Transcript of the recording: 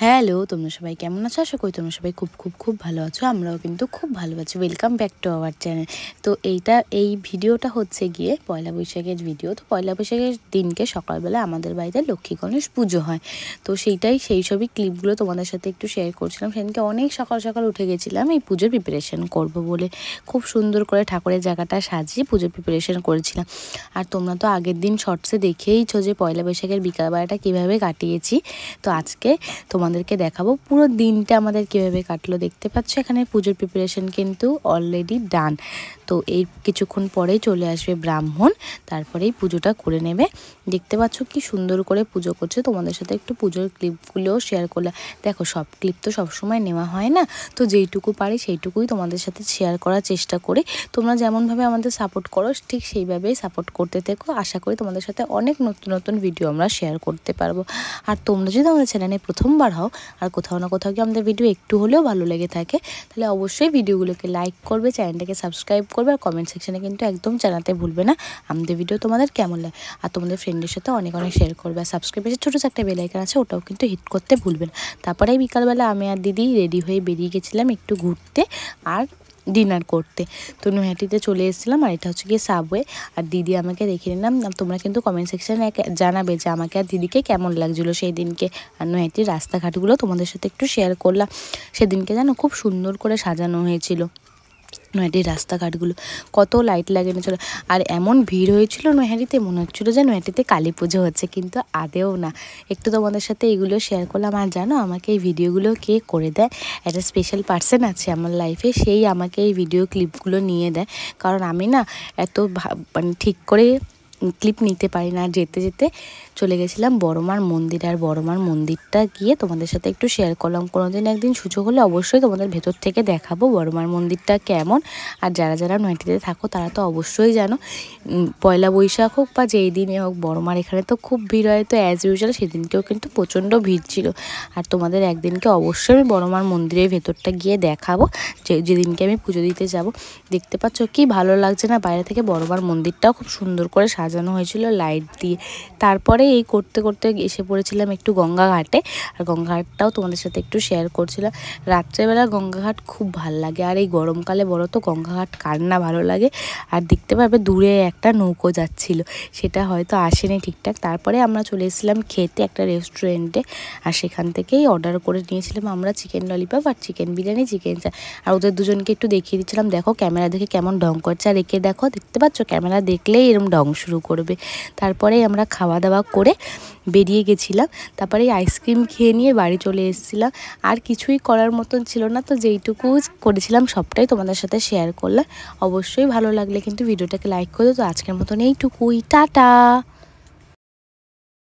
Hello, তোমরা সবাই কেমন আছো? আশা করি তোমরা সবাই খুব ভালো আছো। আমরাও কিন্তু খুব ভালো আছি। Welcome back to our channel. তো এই ভিডিওটা হচ্ছে গিয়ে পয়লা বৈশাখের ভিডিও। তো পয়লা বৈশাখের দিনকে সকালবেলা আমাদের বাড়িতে লক্ষ্মী গণেশ পুজো হয়। তো সেই সবই ক্লিপগুলো তোমাদের সাথে একটু শেয়ার করছিলাম। সেদিনকে অনেক সকাল উঠে গেছিলাম এই পুজোর প্রিপারেশন করব বলে। খুব সুন্দর করে ঠাকুরের জায়গাটা সাজিয়ে পুজোর প্রিপারেশন করেছিলাম। আর তোমরা তো আগের দিন শর্টসে দেখেইছো যে পয়লা বৈশাখের বিকালবেলাটা কীভাবে কাটিয়েছি। তো আজকে তোমাদেরকে দেখাবো পুরো দিনটা আমাদের কীভাবে কাটলো। দেখতে পাচ্ছ এখানে পুজোর প্রিপারেশন কিন্তু অলরেডি ডান। তো এই কিছুক্ষণ পরেই চলে আসবে ব্রাহ্মণ, তারপরেই পুজোটা করে নেবে। দেখতে পাচ্ছ কি সুন্দর করে পুজো করছে। তোমাদের সাথে একটু পুজোর ক্লিপগুলোও শেয়ার করলাম। দেখো সব ক্লিপ তো সবসময় নেওয়া হয় না, তো যেইটুকু পারি সেইটুকুই তোমাদের সাথে শেয়ার করার চেষ্টা করি। তোমরা যেমনভাবে আমাদের সাপোর্ট করো ঠিক সেইভাবেই সাপোর্ট করতে থেকো। আশা করি তোমাদের সাথে অনেক নতুন ভিডিও আমরা শেয়ার করতে পারবো। আর তোমরা যদি আমাদের চ্যানেলে প্রথমবার হও আর কোথাও না কোথাও কি আমাদের ভিডিও একটু হলেও ভালো লেগে থাকে, তাহলে অবশ্যই ভিডিওগুলোকে লাইক করবে, চ্যানেলটাকে সাবস্ক্রাইব করবে, আর কমেন্ট সেকশনে কিন্তু একদম জানাতে ভুলবে না আমাদের ভিডিও তোমাদের কেমন লাগে। আর তোমাদের ফ্রেন্ডের সাথে অনেক শেয়ার করবে। আর সাবস্ক্রাইবের ছোটো একটা বেল আইকন আছে, ওটাও কিন্তু হিট করতে ভুলবে না। তারপরে বিকালবেলা আমি আর দিদি রেডি হয়ে বেরিয়ে গেছিলাম একটু ঘুরতে আর ডিনার করতে। তো নৈহাটিতে চলে এসেছিলাম। আর এটা হচ্ছে গিয়ে সাবওয়ে। আর দিদি আমাকে দেখে নিলাম। তোমরা কিন্তু কমেন্ট সেকশানে জানাবে যে আমাকে আর দিদিকে কেমন লাগছিলো সেই দিনকে। আর নৈহাটির রাস্তাঘাটগুলো তোমাদের সাথে একটু শেয়ার করলাম। সেদিনকে জানো খুব সুন্দর করে সাজানো হয়েছিল নৈহাটির রাস্তাঘাটগুলো, কত লাইট লাগানো ছিল। আর এমন ভিড় হয়েছিল নৈহাটিতে, মনে হচ্ছিলো যে নৈহাটিতে কালী পুজো হচ্ছে, কিন্তু আদেও না। একটু তোমাদের সাথে এগুলো শেয়ার করলাম। আর জানো আমাকে এই ভিডিওগুলো কে করে দেয়? একটা স্পেশাল পার্সন আছে আমার লাইফে, সেই আমাকে এই ভিডিও ক্লিপগুলো নিয়ে দেয়। কারণ আমি না এত মানে ঠিক করে ক্লিপ নিতে পারি না। যেতে যেতে চলে গেছিলাম বড়মার মন্দির। আর বড়মার মন্দিরটা গিয়ে তোমাদের সাথে একটু শেয়ার করলাম। কোনোদিন একদিন সুযোগ হলে অবশ্যই তোমাদের ভেতর থেকে দেখাবো বড়মার মন্দিরটা কেমন। আর যারা নৈহাটিতে থাকো তারা তো অবশ্যই জানো, পয়লা বৈশাখ হোক বা যেই দিনে হোক বড়মার এখানে তো খুব ভিড় হয়। তো অ্যাজ ইউজুয়াল সেদিনকেও কিন্তু প্রচণ্ড ভিড় ছিল। আর তোমাদের একদিনকে অবশ্যই আমি বড়মার মন্দিরের ভেতরটা গিয়ে দেখাবো, যেদিনকে আমি পুজো দিতে যাব। দেখতে পাচ্ছ কি ভালো লাগছে না? বাইরে থেকে বড়মার মন্দিরটাও খুব সুন্দর করে সাজানো হয়েছিল লাইট দিয়ে। তারপরে এই করতে এসে পড়েছিলাম একটু গঙ্গাঘাটে। আর গঙ্গাঘাটটাও তোমাদের সাথে একটু শেয়ার করছিলাম। রাত্রেবেলা গঙ্গাঘাট খুব ভালো লাগে। আর এই গরমকালে বলো তো গঙ্গাঘাট কার না ভালো লাগে। আর দেখতে পাবে দূরে একটা নৌকো যাচ্ছিল, সেটা হয়তো আসেনি ঠিকঠাক। তারপরে আমরা চলে এসেছিলাম খেতে একটা রেস্টুরেন্টে। আর সেখান থেকেই অর্ডার করে নিয়েছিলাম আমরা চিকেন ললিপপ আর চিকেন বিরিয়ানি, চিকেন চা। আর ওদের দুজনকে একটু দেখিয়ে দিচ্ছিলাম, দেখো ক্যামেরা দেখে কেমন ঢং করছে। আর একে দেখো, দেখতে পাচ্ছ ক্যামেরা দেখলেই এরকম ঢং শুরু করবে। তারপরে আমরা খাওয়া দাওয়া করে বেরিয়ে গেছিলাম। তারপরে আইসক্রিম খেয়ে নিয়ে বাড়ি চলে এসেছিলাম। আর কিছুই করার মতন ছিল না, তো যেইটুকু করেছিলাম সবটাই তোমাদের সাথে শেয়ার করলাম। অবশ্যই ভালো লাগলে কিন্তু ভিডিওটাকে লাইক করে দাও। তো আজকের মতন এইটুকুই, টাটা।